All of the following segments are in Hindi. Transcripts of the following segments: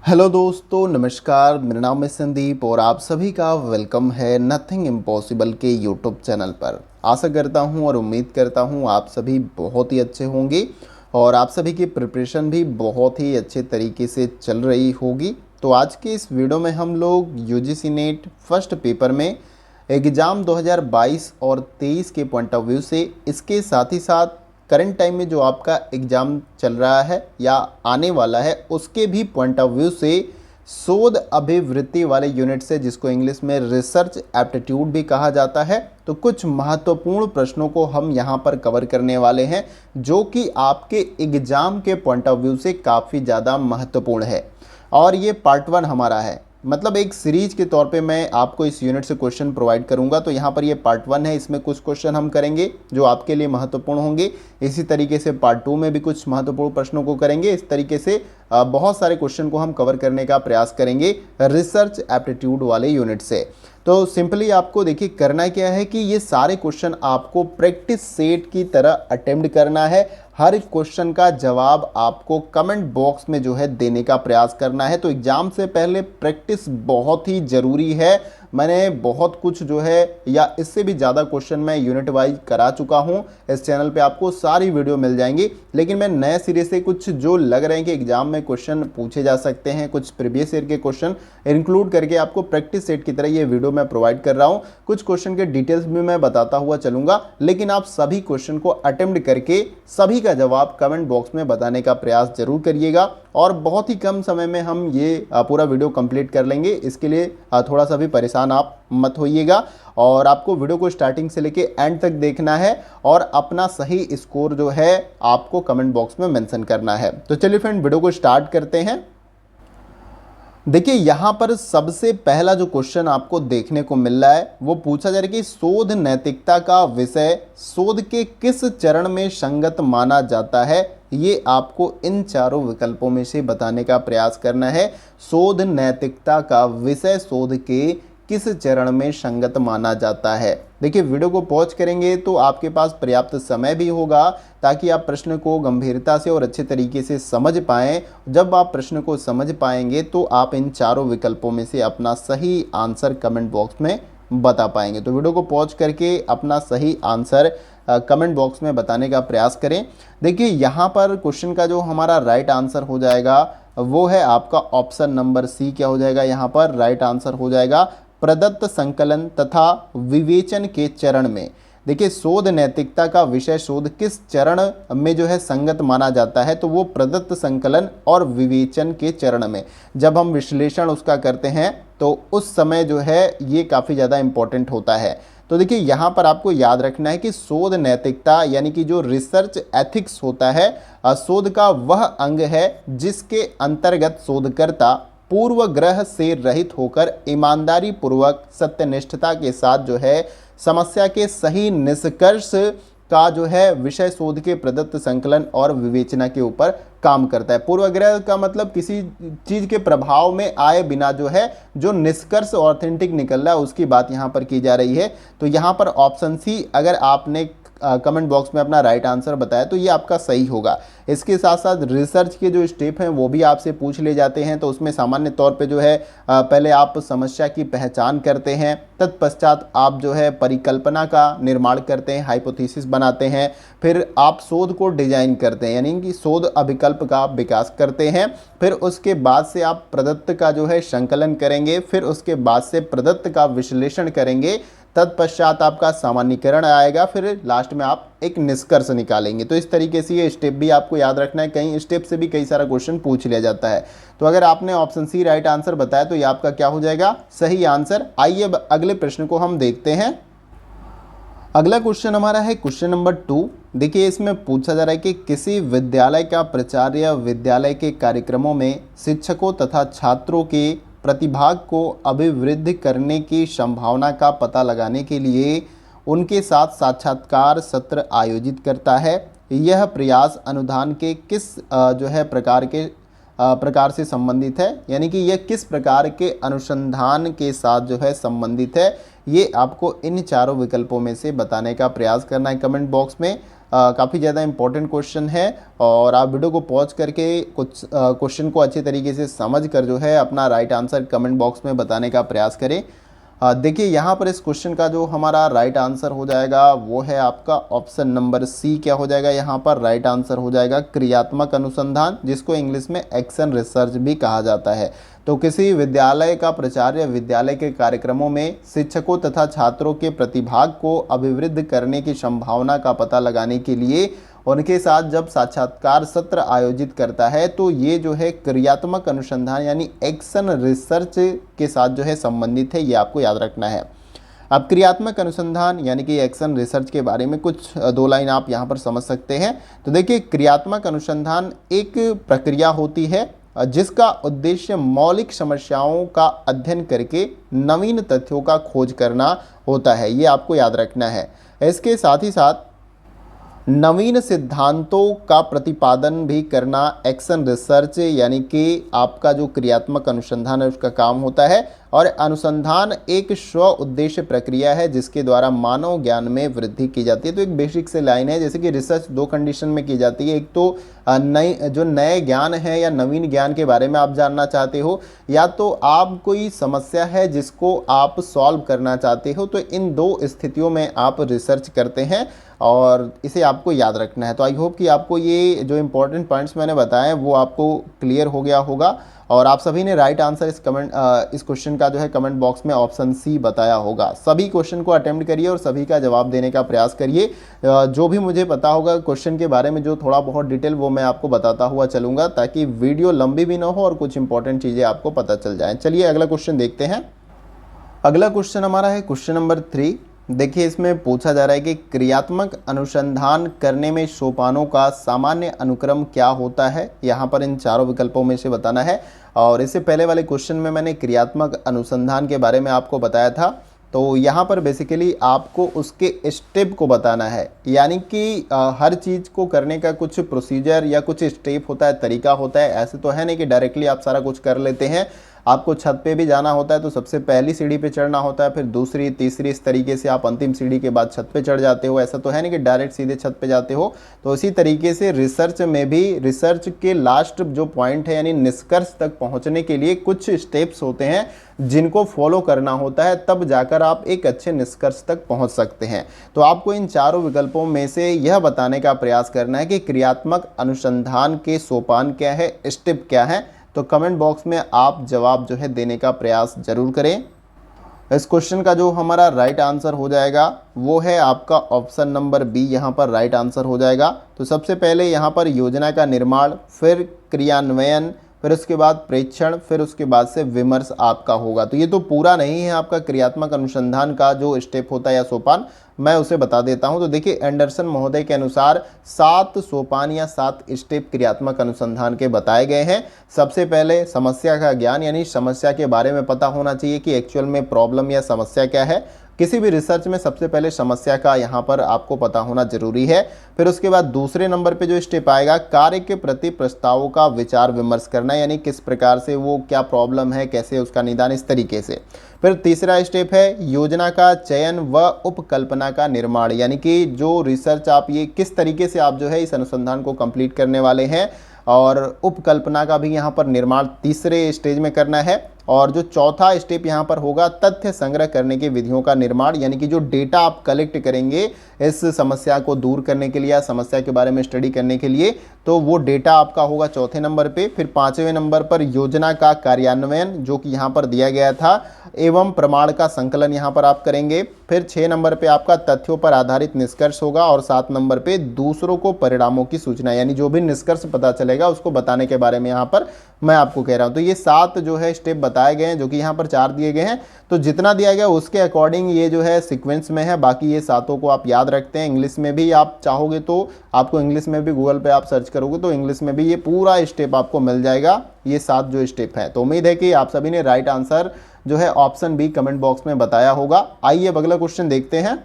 हेलो दोस्तों, नमस्कार। मेरा नाम है संदीप और आप सभी का वेलकम है नथिंग इम्पॉसिबल के यूट्यूब चैनल पर। आशा करता हूं और उम्मीद करता हूं आप सभी बहुत ही अच्छे होंगे और आप सभी की प्रिपरेशन भी बहुत ही अच्छे तरीके से चल रही होगी। तो आज के इस वीडियो में हम लोग यूजीसी नेट फर्स्ट पेपर में एग्ज़ाम 2022 और 23 के पॉइंट ऑफ व्यू से, इसके साथ ही साथ करंट टाइम में जो आपका एग्ज़ाम चल रहा है या आने वाला है उसके भी पॉइंट ऑफ व्यू से शोध अभिवृत्ति वाले यूनिट से, जिसको इंग्लिश में रिसर्च एप्टीट्यूड भी कहा जाता है, तो कुछ महत्वपूर्ण प्रश्नों को हम यहाँ पर कवर करने वाले हैं जो कि आपके एग्ज़ाम के पॉइंट ऑफ व्यू से काफ़ी ज़्यादा महत्वपूर्ण है। और ये पार्ट 1 हमारा है, मतलब एक सीरीज के तौर पे मैं आपको इस यूनिट से क्वेश्चन प्रोवाइड करूंगा। तो यहाँ पर ये पार्ट 1 है, इसमें कुछ क्वेश्चन हम करेंगे जो आपके लिए महत्वपूर्ण होंगे। इसी तरीके से पार्ट 2 में भी कुछ महत्वपूर्ण प्रश्नों को करेंगे। इस तरीके से बहुत सारे क्वेश्चन को हम कवर करने का प्रयास करेंगे रिसर्च एप्टीट्यूड वाले यूनिट से। तो सिंपली आपको देखिए करना क्या है कि ये सारे क्वेश्चन आपको प्रैक्टिस सेट की तरह अटेम्प्ट करना है। हर क्वेश्चन का जवाब आपको कमेंट बॉक्स में जो है देने का प्रयास करना है। तो एग्जाम से पहले प्रैक्टिस बहुत ही ज़रूरी है। मैंने बहुत कुछ जो है या इससे भी ज़्यादा क्वेश्चन मैं यूनिट वाइज करा चुका हूँ। इस चैनल पे आपको सारी वीडियो मिल जाएंगी, लेकिन मैं नए सिरे से कुछ जो लग रहे हैं कि एग्जाम में क्वेश्चन पूछे जा सकते हैं, कुछ प्रीवियस ईयर के क्वेश्चन इंक्लूड करके आपको प्रैक्टिस सेट की तरह ये वीडियो मैं प्रोवाइड कर रहा हूँ। कुछ क्वेश्चन के डिटेल्स भी मैं बताता हुआ चलूंगा, लेकिन आप सभी क्वेश्चन को अटेम्प्ट करके सभी का जवाब कमेंट बॉक्स में बताने का प्रयास जरूर करिएगा। और बहुत ही कम समय में हम ये पूरा वीडियो कंप्लीट कर लेंगे। इसके लिए थोड़ा सा भी परेशान आप मत होइएगा और आपको वीडियो को स्टार्टिंग से लेके एंड तक देखना है और अपना सही स्कोर जो है आपको कमेंट बॉक्स में मेंशन करना है। तो चलिए फ्रेंड, वीडियो को स्टार्ट करते हैं। देखिए यहाँ पर सबसे पहला जो क्वेश्चन आपको देखने को मिल रहा है वो पूछा जा रहा है कि शोध नैतिकता का विषय शोध के किस चरण में संगत माना जाता है। ये आपको इन चारों विकल्पों में से बताने का प्रयास करना है। शोध नैतिकता का विषय शोध के किस चरण में संगत माना जाता है। देखिए वीडियो को पॉज करेंगे तो आपके पास पर्याप्त समय भी होगा ताकि आप प्रश्न को गंभीरता से और अच्छे तरीके से समझ पाएं। जब आप प्रश्न को समझ पाएंगे तो आप इन चारों विकल्पों में से अपना सही आंसर कमेंट बॉक्स में बता पाएंगे। तो वीडियो को पॉज करके अपना सही आंसर कमेंट बॉक्स में बताने का प्रयास करें। देखिए यहाँ पर क्वेश्चन का जो हमारा राइट आंसर हो जाएगा वो है आपका ऑप्शन नंबर सी। क्या हो जाएगा यहाँ पर राइट आंसर हो जाएगा प्रदत्त संकलन तथा विवेचन के चरण में। देखिए शोध नैतिकता का विषय शोध किस चरण में जो है संगत माना जाता है, तो वो प्रदत्त संकलन और विवेचन के चरण में। जब हम विश्लेषण उसका करते हैं तो उस समय जो है ये काफ़ी ज़्यादा इम्पोर्टेंट होता है। तो देखिए यहाँ पर आपको याद रखना है कि शोध नैतिकता यानी कि जो रिसर्च एथिक्स होता है, शोध का वह अंग है जिसके अंतर्गत शोधकर्ता पूर्वग्रह से रहित होकर ईमानदारी पूर्वक सत्यनिष्ठता के साथ जो है समस्या के सही निष्कर्ष का जो है विषय शोध के प्रदत्त संकलन और विवेचना के ऊपर काम करता है। पूर्वग्रह का मतलब किसी चीज़ के प्रभाव में आए बिना जो है जो निष्कर्ष ऑथेंटिक निकल रहा है उसकी बात यहाँ पर की जा रही है। तो यहाँ पर ऑप्शन सी अगर आपने कमेंट बॉक्स में अपना राइट आंसर बताया तो ये आपका सही होगा। इसके साथ साथ रिसर्च के जो स्टेप हैं वो भी आपसे पूछ ले जाते हैं। तो उसमें सामान्य तौर पे जो है पहले आप समस्या की पहचान करते हैं, तत्पश्चात आप जो है परिकल्पना का निर्माण करते हैं, हाइपोथेसिस बनाते हैं, फिर आप शोध को डिजाइन करते हैं यानी कि शोध अभिकल्प का विकास करते हैं, फिर उसके बाद से आप प्रदत्त का जो है संकलन करेंगे, फिर उसके बाद से प्रदत्त का विश्लेषण करेंगे, तत्पश्चात आपका सामान्यीकरण आएगा, फिर लास्ट में आप एक निष्कर्ष निकालेंगे। तो इस तरीके से ये स्टेप भी आपको याद रखना है। कई स्टेप से भी कई सारा क्वेश्चन पूछ लिया जाता है। तो अगर आपने ऑप्शन सी राइट आंसर बताया तो ये आपका क्या हो जाएगा सही आंसर। आइए अब अगले प्रश्न को हम देखते हैं। अगला क्वेश्चन हमारा है क्वेश्चन नंबर 2। देखिए इसमें पूछा जा रहा है कि किसी विद्यालय का प्राचार्य विद्यालय के कार्यक्रमों में शिक्षकों तथा छात्रों के प्रतिभाग को अभिवृद्धि करने की संभावना का पता लगाने के लिए उनके साथ साक्षात्कार सत्र आयोजित करता है। यह प्रयास अनुदान के किस जो है प्रकार से संबंधित है, यानी कि यह किस प्रकार के अनुसंधान के साथ जो है संबंधित है। ये आपको इन चारों विकल्पों में से बताने का प्रयास करना है कमेंट बॉक्स में। काफ़ी ज़्यादा इंपॉर्टेंट क्वेश्चन है और आप वीडियो को पॉज करके कुछ क्वेश्चन को अच्छे तरीके से समझ कर जो है अपना राइट आंसर कमेंट बॉक्स में बताने का प्रयास करें। देखिए यहाँ पर इस क्वेश्चन का जो हमारा राइट आंसर हो जाएगा वो है आपका ऑप्शन नंबर सी। क्या हो जाएगा यहाँ पर? राइट आंसर हो जाएगा क्रियात्मक अनुसंधान, जिसको इंग्लिश में एक्शन रिसर्च भी कहा जाता है। तो किसी विद्यालय का प्रचार्य विद्यालय के कार्यक्रमों में शिक्षकों तथा छात्रों के प्रतिभाग को अभिवृद्ध करने की संभावना का पता लगाने के लिए उनके साथ जब साक्षात्कार सत्र आयोजित करता है तो ये जो है क्रियात्मक अनुसंधान यानी एक्शन रिसर्च के साथ जो है संबंधित है, ये आपको याद रखना है। अब क्रियात्मक अनुसंधान यानी कि एक्शन रिसर्च के बारे में कुछ दो लाइन आप यहाँ पर समझ सकते हैं। तो देखिए, क्रियात्मक अनुसंधान एक प्रक्रिया होती है जिसका उद्देश्य मौलिक समस्याओं का अध्ययन करके नवीन तथ्यों का खोज करना होता है, ये आपको याद रखना है। इसके साथ ही साथ नवीन सिद्धांतों का प्रतिपादन भी करना एक्शन रिसर्च यानी कि आपका जो क्रियात्मक अनुसंधान है उसका काम होता है। और अनुसंधान एक स्व उद्देश्य प्रक्रिया है जिसके द्वारा मानव ज्ञान में वृद्धि की जाती है। तो एक बेसिक से लाइन है, जैसे कि रिसर्च दो कंडीशन में की जाती है। एक तो नए ज्ञान है या नवीन ज्ञान के बारे में आप जानना चाहते हो, या तो आप कोई समस्या है जिसको आप सॉल्व करना चाहते हो। तो इन दो स्थितियों में आप रिसर्च करते हैं और इसे आपको याद रखना है। तो आई होप कि आपको ये जो इंपॉर्टेंट पॉइंट्स मैंने बताए वो आपको क्लियर हो गया होगा और आप सभी ने राइट आंसर इस क्वेश्चन का जो है कमेंट बॉक्स में ऑप्शन सी बताया होगा। सभी क्वेश्चन को अटेम्प्ट करिए और सभी का जवाब देने का प्रयास करिए। जो भी मुझे पता होगा क्वेश्चन के बारे में जो थोड़ा बहुत डिटेल वो मैं आपको बताता हुआ चलूँगा ताकि वीडियो लंबी भी ना हो और कुछ इंपॉर्टेंट चीज़ें आपको पता चल जाएँ। चलिए अगला क्वेश्चन देखते हैं। अगला क्वेश्चन हमारा है क्वेश्चन नंबर 3। देखिए, इसमें पूछा जा रहा है कि क्रियात्मक अनुसंधान करने में सोपानों का सामान्य अनुक्रम क्या होता है। यहाँ पर इन चारों विकल्पों में से बताना है। और इससे पहले वाले क्वेश्चन में मैंने क्रियात्मक अनुसंधान के बारे में आपको बताया था। तो यहाँ पर बेसिकली आपको उसके स्टेप को बताना है, यानी कि हर चीज़ को करने का कुछ प्रोसीजर या कुछ स्टेप होता है, तरीका होता है। ऐसे तो है नहीं कि डायरेक्टली आप सारा कुछ कर लेते हैं। आपको छत पे भी जाना होता है तो सबसे पहली सीढ़ी पे चढ़ना होता है, फिर दूसरी तीसरी इस तरीके से आप अंतिम सीढ़ी के बाद छत पे चढ़ जाते हो। ऐसा तो है नहीं कि डायरेक्ट सीधे छत पे जाते हो। तो इसी तरीके से रिसर्च में भी रिसर्च के लास्ट जो पॉइंट है यानी निष्कर्ष तक पहुंचने के लिए कुछ स्टेप्स होते हैं जिनको फॉलो करना होता है, तब जाकर आप एक अच्छे निष्कर्ष तक पहुंच सकते हैं। तो आपको इन चारों विकल्पों में से यह बताने का प्रयास करना है कि क्रियात्मक अनुसंधान के सोपान क्या है, स्टेप क्या है। तो कमेंट बॉक्स में आप जवाब जो है देने का प्रयास जरूर करें। इस क्वेश्चन का जो हमारा राइट आंसर हो जाएगा वो है आपका ऑप्शन नंबर बी, यहाँ पर राइट आंसर हो जाएगा। तो सबसे पहले यहाँ पर योजना का निर्माण, फिर क्रियान्वयन, फिर उसके बाद प्रेक्षण, फिर उसके बाद से विमर्श आपका होगा। तो ये तो पूरा नहीं है आपका क्रियात्मक अनुसंधान का जो स्टेप होता है या सोपान, मैं उसे बता देता हूं। तो देखिए, एंडरसन महोदय के अनुसार 7 सोपान या 7 स्टेप क्रियात्मक अनुसंधान के बताए गए हैं। सबसे पहले समस्या का ज्ञान, यानी समस्या के बारे में पता होना चाहिए कि एक्चुअल में प्रॉब्लम या समस्या क्या है। किसी भी रिसर्च में सबसे पहले समस्या का यहाँ पर आपको पता होना जरूरी है। फिर उसके बाद दूसरे नंबर पे जो स्टेप आएगा, कार्य के प्रति प्रस्तावों का विचार विमर्श करना, यानी किस प्रकार से वो क्या प्रॉब्लम है, कैसे उसका निदान, इस तरीके से। फिर तीसरा स्टेप है योजना का चयन व उपकल्पना का निर्माण, यानी कि जो रिसर्च आप ये किस तरीके से आप जो है इस अनुसंधान को कंप्लीट करने वाले हैं, और उपकल्पना का भी यहाँ पर निर्माण तीसरे स्टेज में करना है। और जो चौथा स्टेप यहाँ पर होगा, तथ्य संग्रह करने की विधियों का निर्माण, यानी कि जो डेटा आप कलेक्ट करेंगे इस समस्या को दूर करने के लिए या समस्या के बारे में स्टडी करने के लिए, तो वो डेटा आपका होगा चौथे नंबर पे। फिर पांचवें नंबर पर योजना का कार्यान्वयन, जो कि यहाँ पर दिया गया था, एवं प्रमाण का संकलन यहाँ पर आप करेंगे। फिर 6 नंबर पे आपका तथ्यों पर आधारित निष्कर्ष होगा और 7 नंबर पे दूसरों को परिणामों की सूचना, यानी जो भी निष्कर्ष पता चलेगा उसको बताने के बारे में यहाँ पर मैं आपको कह रहा हूँ। तो ये 7 जो है स्टेप बताए गए हैं, जो कि यहाँ पर 4 दिए गए हैं। तो जितना दिया गया उसके अकॉर्डिंग ये जो है सीक्वेंस में है। बाकी ये 7 को आप याद रखते हैं। इंग्लिश में भी आप चाहोगे तो आपको इंग्लिश में भी गूगल पे आप सर्च करोगे तो इंग्लिश में भी ये पूरा स्टेप आपको मिल जाएगा, ये 7 जो स्टेप है। तो उम्मीद है कि आप सभी ने राइट आंसर जो है ऑप्शन बी कमेंट बॉक्स में बताया होगा। आइए अब अगला क्वेश्चन देखते हैं।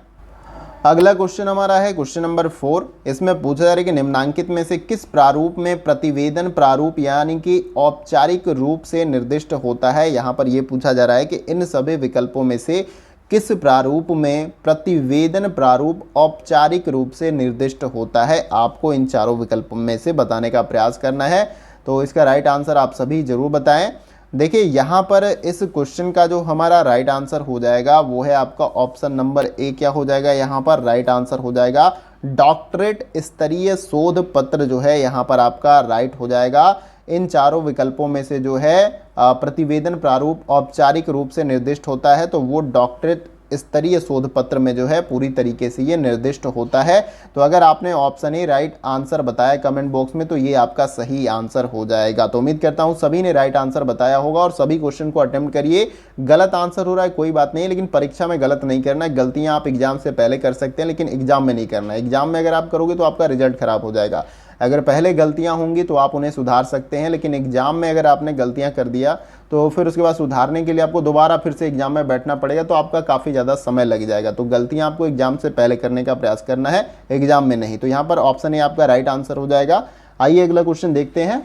अगला क्वेश्चन हमारा है क्वेश्चन नंबर 4। इसमें पूछा जा रहा है कि निम्नांकित में से किस प्रारूप में प्रतिवेदन प्रारूप यानी कि औपचारिक रूप से निर्दिष्ट होता है। यहाँ पर यह पूछा जा रहा है कि इन सभी विकल्पों में से किस प्रारूप में प्रतिवेदन प्रारूप औपचारिक रूप से निर्दिष्ट होता है? आपको इन चारों विकल्पों में से बताने का प्रयास करना है। तो इसका राइट आंसर आप सभी जरूर बताएं। देखिए यहाँ पर इस क्वेश्चन का जो हमारा राइट आंसर हो जाएगा वो है आपका ऑप्शन नंबर ए। क्या हो जाएगा यहाँ पर? राइट आंसर हो जाएगा डॉक्टरेट स्तरीय शोध पत्र जो है यहाँ पर आपका राइट हो जाएगा। इन चारों विकल्पों में से जो है प्रतिवेदन प्रारूप औपचारिक रूप से निर्दिष्ट होता है, तो वो डॉक्टरेट स्तरीय शोध पत्र में जो है पूरी तरीके से ये निर्दिष्ट होता है। तो अगर आपने ऑप्शन ए राइट आंसर बताया कमेंट बॉक्स में, तो ये आपका सही आंसर हो जाएगा। तो उम्मीद करता हूं सभी ने राइट आंसर बताया होगा और सभी क्वेश्चन को अटेम्प्ट करिए। गलत आंसर हो रहा है कोई बात नहीं, लेकिन परीक्षा में गलत नहीं करना है। गलतियां आप एग्जाम से पहले कर सकते हैं, लेकिन एग्जाम में नहीं करना है। एग्जाम में अगर आप करोगे तो आपका रिजल्ट खराब हो जाएगा। अगर पहले गलतियां होंगी तो आप उन्हें सुधार सकते हैं, लेकिन एग्जाम में अगर आपने गलतियां कर दिया तो फिर उसके बाद सुधारने के लिए आपको दोबारा फिर से एग्जाम में बैठना पड़ेगा, तो आपका काफ़ी ज़्यादा समय लग जाएगा। तो गलतियां आपको एग्जाम से पहले करने का प्रयास करना है, एग्जाम में नहीं। तो यहाँ पर ऑप्शन ए आपका राइट आंसर हो जाएगा। आइए अगला क्वेश्चन देखते हैं।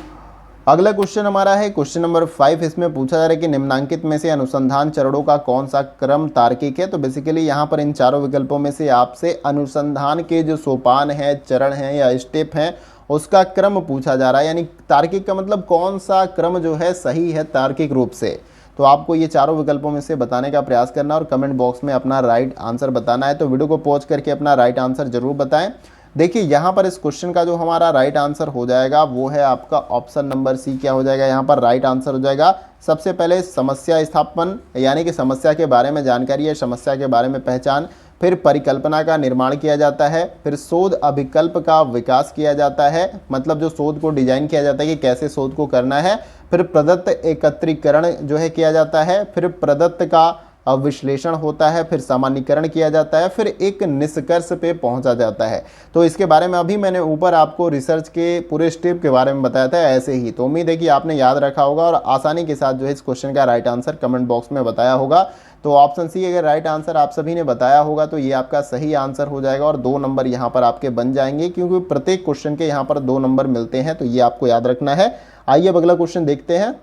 अगला क्वेश्चन हमारा है क्वेश्चन नंबर 5। इसमें पूछा जा रहा है कि निम्नांकित में से अनुसंधान चरणों का कौन सा क्रम तार्किक है? तो बेसिकली यहाँ पर इन चारों विकल्पों में से आपसे अनुसंधान के जो सोपान है, चरण हैं या स्टेप हैं, उसका क्रम पूछा जा रहा है। यानी तार्किक का मतलब कौन सा क्रम जो है सही है तार्किक रूप से। तो आपको ये चारों विकल्पों में से बताने का प्रयास करना और कमेंट बॉक्स में अपना राइट आंसर बताना है। तो वीडियो को पॉज करके अपना राइट आंसर जरूर बताएं। देखिए यहाँ पर इस क्वेश्चन का जो हमारा राइट आंसर हो जाएगा वो है आपका ऑप्शन नंबर सी। क्या हो जाएगा यहाँ पर? राइट आंसर हो जाएगा। सबसे पहले समस्या स्थापन, यानी कि समस्या के बारे में जानकारी है, समस्या के बारे में पहचान, फिर परिकल्पना का निर्माण किया जाता है, फिर शोध अभिकल्प का विकास किया जाता है, मतलब जो शोध को डिजाइन किया जाता है कि कैसे शोध को करना है, फिर प्रदत्त एकत्रीकरण जो है किया जाता है, फिर प्रदत्त का विश्लेषण होता है, फिर सामान्यीकरण किया जाता है, फिर एक निष्कर्ष पे पहुंचा जाता है। तो इसके बारे में अभी मैंने ऊपर आपको रिसर्च के पूरे स्टेप के बारे में बताया था ऐसे ही। तो उम्मीद है कि आपने याद रखा होगा और आसानी के साथ जो है इस क्वेश्चन का राइट आंसर कमेंट बॉक्स में बताया होगा। तो ऑप्शन सी अगर राइट आंसर आप सभी ने बताया होगा तो ये आपका सही आंसर हो जाएगा और 2 नंबर यहाँ पर आपके बन जाएंगे, क्योंकि प्रत्येक क्वेश्चन के यहाँ पर 2 नंबर मिलते हैं। तो ये आपको याद रखना है। आइए अब अगला क्वेश्चन देखते हैं।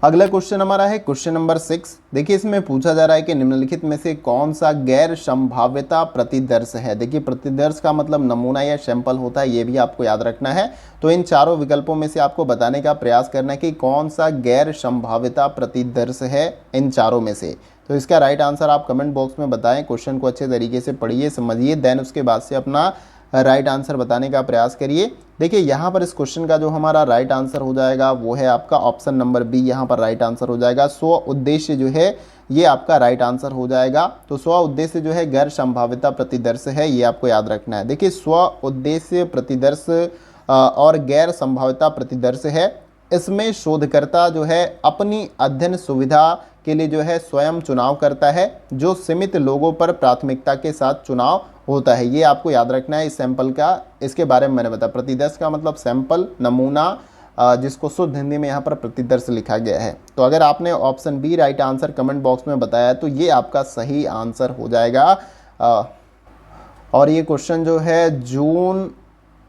अगला क्वेश्चन हमारा है क्वेश्चन नंबर 6। देखिए इसमें पूछा जा रहा है कि निम्नलिखित में से कौन सा गैर संभाव्यता प्रतिदर्श है? देखिए प्रतिदर्श का मतलब नमूना या सैंपल होता है, ये भी आपको याद रखना है। तो इन चारों विकल्पों में से आपको बताने का प्रयास करना है कि कौन सा गैर संभाव्यता प्रतिदर्श है इन चारों में से। तो इसका राइट आंसर आप कमेंट बॉक्स में बताएं। क्वेश्चन को अच्छे तरीके से पढ़िए, समझिए, देन उसके बाद से अपना राइट आंसर बताने का प्रयास करिए। देखिए यहाँ पर इस क्वेश्चन का जो हमारा राइट आंसर हो जाएगा वो है आपका ऑप्शन नंबर बी। यहाँ पर राइट आंसर हो जाएगा स्व उद्देश्य जो है ये आपका राइट आंसर हो जाएगा। तो स्व उद्देश्य जो है गैर संभाव्यता प्रतिदर्श है, ये आपको याद रखना है। देखिए स्व उद्देश्य प्रतिदर्श और गैर संभाव्यता प्रतिदर्श है, इसमें शोधकर्ता जो है अपनी अध्ययन सुविधा के लिए जो है स्वयं चुनाव करता है, जो सीमित लोगों पर प्राथमिकता के साथ चुनाव होता है। ये आपको याद रखना है। इस सैंपल का, इसके बारे में मैंने बताया। प्रतिदर्श का मतलब सैंपल, नमूना, जिसको शुद्ध हिंदी में यहाँ पर प्रतिदर्श लिखा गया है। तो अगर आपने option B right answer comment box में बताया तो ये आपका सही आंसर हो जाएगा। और ये क्वेश्चन जो है जून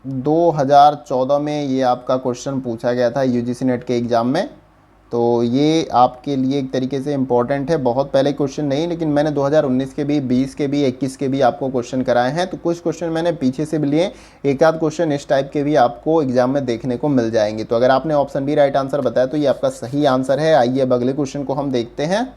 2014 में ये आपका क्वेश्चन पूछा गया था यूजीसी नेट के एग्ज़ाम में। तो ये आपके लिए एक तरीके से इम्पॉर्टेंट है। बहुत पहले क्वेश्चन नहीं, लेकिन मैंने 2019 के भी, 20 के भी, 21 के भी आपको क्वेश्चन कराए हैं। तो कुछ क्वेश्चन मैंने पीछे से भी लिए, एक आध क्वेश्चन इस टाइप के भी आपको एग्जाम में देखने को मिल जाएंगे। तो अगर आपने ऑप्शन बी राइट आंसर बताया तो ये आपका सही आंसर है। आइए अब अगले क्वेश्चन को हम देखते हैं।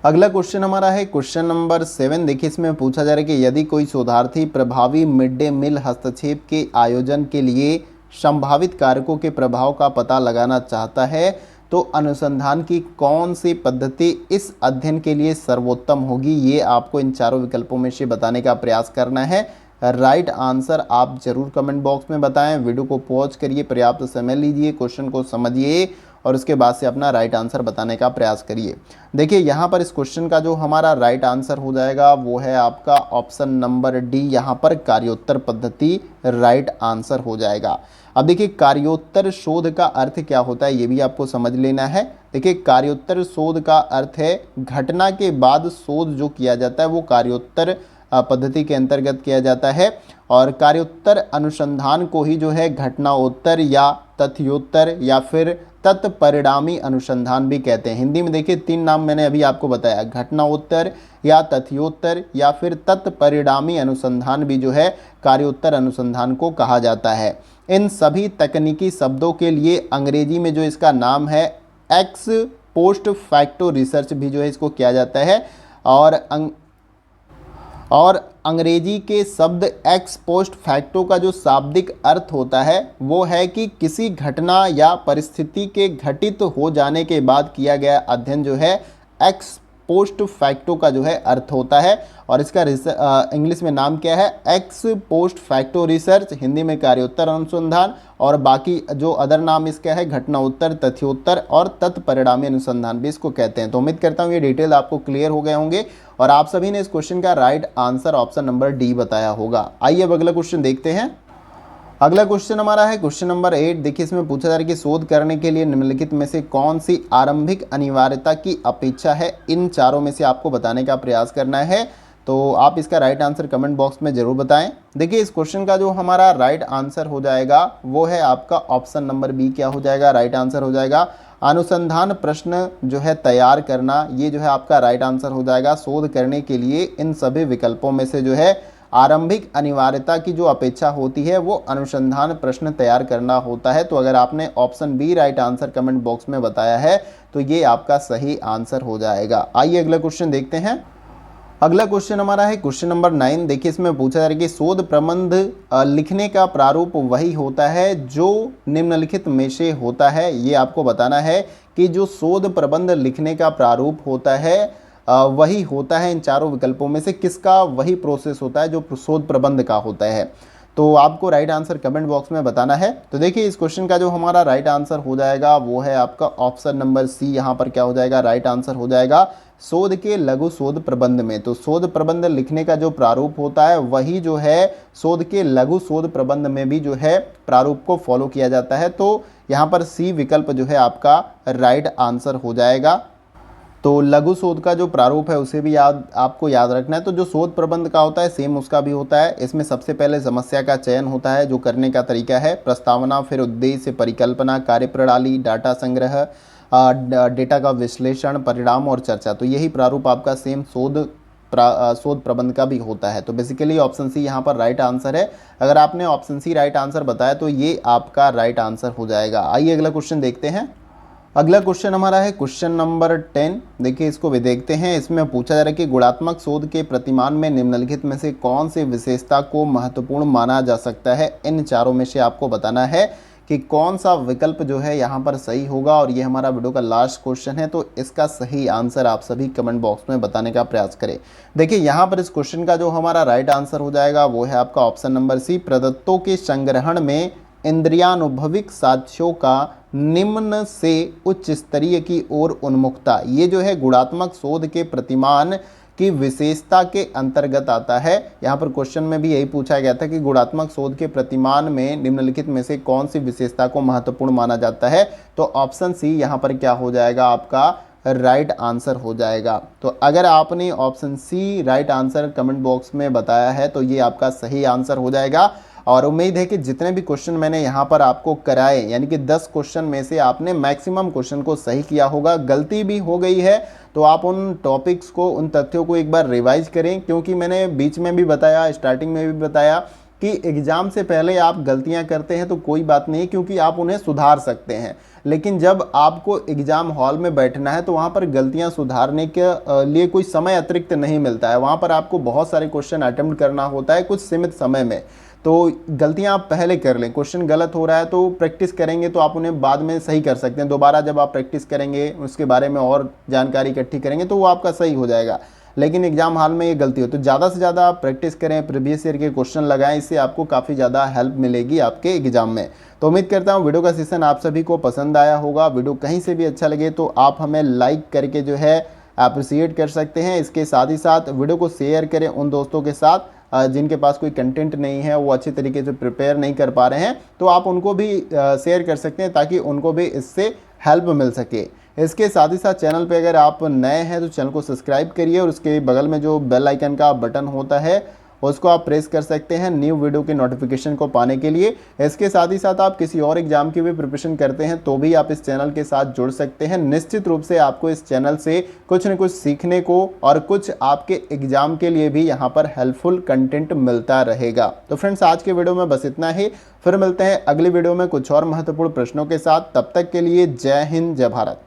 अगला क्वेश्चन हमारा है क्वेश्चन नंबर 7। देखिए इसमें पूछा जा रहा है कि यदि कोई शोधार्थी प्रभावी मिड डे मील हस्तक्षेप के आयोजन के लिए संभावित कारकों के प्रभाव का पता लगाना चाहता है तो अनुसंधान की कौन सी पद्धति इस अध्ययन के लिए सर्वोत्तम होगी? ये आपको इन चारों विकल्पों में से बताने का प्रयास करना है। राइट आंसर आप जरूर कमेंट बॉक्स में बताएं। वीडियो को पॉज करिए, पर्याप्त समय लीजिए, क्वेश्चन को समझिए और उसके बाद से अपना राइट आंसर बताने का प्रयास करिए। देखिए यहाँ पर इस क्वेश्चन का जो हमारा राइट आंसर हो जाएगा वो है आपका ऑप्शन नंबर डी। यहाँ पर कार्योत्तर पद्धति राइट आंसर हो जाएगा। अब देखिए कार्योत्तर शोध का अर्थ क्या होता है ये भी आपको समझ लेना है। देखिए कार्योत्तर शोध का अर्थ है घटना के बाद शोध जो किया जाता है वो कार्योत्तर पद्धति के अंतर्गत किया जाता है। और कार्योत्तर अनुसंधान को ही जो है घटनाओत्तर या तथ्योत्तर या फिर तत्परिणामी अनुसंधान भी कहते हैं। हिंदी में देखिए 3 नाम मैंने अभी आपको बताया, घटनाोत्तर या तथ्योत्तर या फिर तत्परिणामी अनुसंधान भी जो है कार्योत्तर अनुसंधान को कहा जाता है। इन सभी तकनीकी शब्दों के लिए अंग्रेजी में जो इसका नाम है एक्स पोस्ट फैक्टो रिसर्च भी जो है इसको किया जाता है। और अंग्रेजी के शब्द एक्स पोस्ट फैक्टो का जो शाब्दिक अर्थ होता है वो है कि किसी घटना या परिस्थिति के घटित हो जाने के बाद किया गया अध्ययन जो है एक्स पोस्ट फैक्टो का जो है अर्थ होता है। और इसका इंग्लिश में नाम क्या है, x post facto research, Hindi में कार्योत्तर अनुसंधान, और बाकी जो अदर नाम इसका है घटनाोत्तर, तथ्योत्तर और तत्परिणामी अनुसंधान भी इसको कहते हैं। तो उम्मीद करता हूँ ये डिटेल आपको क्लियर हो गए होंगे और आप सभी ने इस क्वेश्चन का right answer option number D बताया होगा। आइए अब अगला क्वेश्चन देखते हैं। अगला क्वेश्चन हमारा है क्वेश्चन नंबर 8। देखिए इसमें पूछा जा रहा है कि शोध करने के लिए निम्नलिखित में से कौन सी आरंभिक अनिवार्यता की अपेक्षा है, इन चारों में से आपको बताने का प्रयास करना है। तो आप इसका राइट आंसर कमेंट बॉक्स में ज़रूर बताएं। देखिए इस क्वेश्चन का जो हमारा राइट आंसर हो जाएगा वो है आपका ऑप्शन नंबर बी। क्या हो जाएगा, राइट आंसर हो जाएगा अनुसंधान प्रश्न जो है तैयार करना, ये जो है आपका राइट आंसर हो जाएगा। शोध करने के लिए इन सभी विकल्पों में से जो है आरंभिक अनिवार्यता की जो अपेक्षा होती है वो अनुसंधान प्रश्न तैयार करना होता है। तो अगर आपने option B right answer comment box में बताया है तो ये आपका सही आंसर हो जाएगा। आइए अगला क्वेश्चन देखते हैं। अगला क्वेश्चन हमारा है क्वेश्चन नंबर 9। देखिए इसमें पूछा जा रहा है कि शोध प्रबंध लिखने का प्रारूप वही होता है जो निम्नलिखित में से होता है। ये आपको बताना है कि जो शोध प्रबंध लिखने का प्रारूप होता है वही होता है इन चारों विकल्पों में से किसका वही प्रोसेस होता है जो शोध प्रबंध का होता है। तो आपको राइट आंसर कमेंट बॉक्स में बताना है। तो देखिए इस क्वेश्चन का जो हमारा राइट आंसर हो जाएगा वो है आपका ऑप्शन नंबर सी। यहाँ पर क्या हो जाएगा, राइट आंसर हो जाएगा शोध के लघु शोध प्रबंध में। तो शोध प्रबंध लिखने का जो प्रारूप होता है वही जो है शोध के लघु शोध प्रबंध में भी जो है प्रारूप को फॉलो किया जाता है। तो यहाँ पर सी विकल्प जो है आपका राइट आंसर हो जाएगा। तो लघु शोध का जो प्रारूप है उसे भी आपको याद रखना है। तो जो शोध प्रबंध का होता है सेम उसका भी होता है। इसमें सबसे पहले समस्या का चयन होता है जो करने का तरीका है, प्रस्तावना, फिर उद्देश्य, परिकल्पना, कार्यप्रणाली, डाटा संग्रह, डेटा का विश्लेषण, परिणाम और चर्चा। तो यही प्रारूप आपका सेम शोध प्रबंध का भी होता है। तो बेसिकली ऑप्शन सी यहाँ पर राइट आंसर है। अगर आपने ऑप्शन सी राइट आंसर बताया तो ये आपका राइट आंसर हो जाएगा। आइए अगला क्वेश्चन देखते हैं। अगला क्वेश्चन हमारा है क्वेश्चन नंबर 10। देखिए इसको भी देखते हैं। इसमें पूछा जा रहा है कि गुणात्मक शोध के प्रतिमान में निम्नलिखित में से कौन सी विशेषता को महत्वपूर्ण माना जा सकता है। इन चारों में से आपको बताना है कि कौन सा विकल्प जो है यहाँ पर सही होगा। और ये हमारा वीडियो का लास्ट क्वेश्चन है तो इसका सही आंसर आप सभी कमेंट बॉक्स में बताने का प्रयास करें। देखिए यहाँ पर इस क्वेश्चन का जो हमारा राइट आंसर हो जाएगा वो है आपका ऑप्शन नंबर सी। प्रदत्तों के संग्रहण में इंद्रियानुभविक साक्ष्यों का निम्न से उच्च स्तरीय की ओर उन्मुखता, ये जो है गुणात्मक शोध के प्रतिमान की विशेषता के अंतर्गत आता है। यहाँ पर क्वेश्चन में भी यही पूछा गया था कि गुणात्मक शोध के प्रतिमान में निम्नलिखित में से कौन सी विशेषता को महत्वपूर्ण माना जाता है। तो ऑप्शन सी यहाँ पर क्या हो जाएगा, आपका राइट आंसर हो जाएगा। तो अगर आपने option C right answer comment box में बताया है तो ये आपका सही आंसर हो जाएगा। और उम्मीद है कि जितने भी क्वेश्चन मैंने यहाँ पर आपको कराए यानी कि 10 क्वेश्चन में से आपने मैक्सिमम क्वेश्चन को सही किया होगा। गलती भी हो गई है तो आप उन टॉपिक्स को, उन तथ्यों को एक बार रिवाइज करें, क्योंकि मैंने बीच में भी बताया, स्टार्टिंग में भी बताया कि एग्ज़ाम से पहले आप गलतियां करते हैं तो कोई बात नहीं, क्योंकि आप उन्हें सुधार सकते हैं। लेकिन जब आपको एग्ज़ाम हॉल में बैठना है तो वहाँ पर गलतियां सुधारने के लिए कोई समय अतिरिक्त नहीं मिलता है। वहाँ पर आपको बहुत सारे क्वेश्चन अटेम्प्ट करना होता है कुछ सीमित समय में। तो गलतियां आप पहले कर लें। क्वेश्चन गलत हो रहा है तो प्रैक्टिस करेंगे तो आप उन्हें बाद में सही कर सकते हैं। दोबारा जब आप प्रैक्टिस करेंगे, उसके बारे में और जानकारी इकट्ठी करेंगे तो वो आपका सही हो जाएगा। लेकिन एग्जाम हॉल में ये गलती हो तो ज़्यादा से ज़्यादा आप प्रैक्टिस करें, प्रीवियस ईयर के क्वेश्चन लगाएं, इससे आपको काफ़ी ज़्यादा हेल्प मिलेगी आपके एग्जाम में। तो उम्मीद करता हूँ वीडियो का सेशन आप सभी को पसंद आया होगा। वीडियो कहीं से भी अच्छा लगे तो आप हमें लाइक करके जो है अप्रिसिएट कर सकते हैं। इसके साथ ही साथ वीडियो को शेयर करें उन दोस्तों के साथ जिनके पास कोई कंटेंट नहीं है, वो अच्छे तरीके से प्रिपेयर नहीं कर पा रहे हैं, तो आप उनको भी शेयर कर सकते हैं ताकि उनको भी इससे हेल्प मिल सके। इसके साथ ही साथ चैनल पे अगर आप नए हैं तो चैनल को सब्सक्राइब करिए और उसके बगल में जो बेल आइकन का बटन होता है उसको आप प्रेस कर सकते हैं न्यू वीडियो की नोटिफिकेशन को पाने के लिए। इसके साथ ही साथ आप किसी और एग्जाम की भी प्रिपरेशन करते हैं तो भी आप इस चैनल के साथ जुड़ सकते हैं। निश्चित रूप से आपको इस चैनल से कुछ न कुछ सीखने को और कुछ आपके एग्जाम के लिए भी यहाँ पर हेल्पफुल कंटेंट मिलता रहेगा। तो फ्रेंड्स, आज के वीडियो में बस इतना ही। फिर मिलते हैं अगली वीडियो में कुछ और महत्वपूर्ण प्रश्नों के साथ। तब तक के लिए जय हिंद, जय भारत।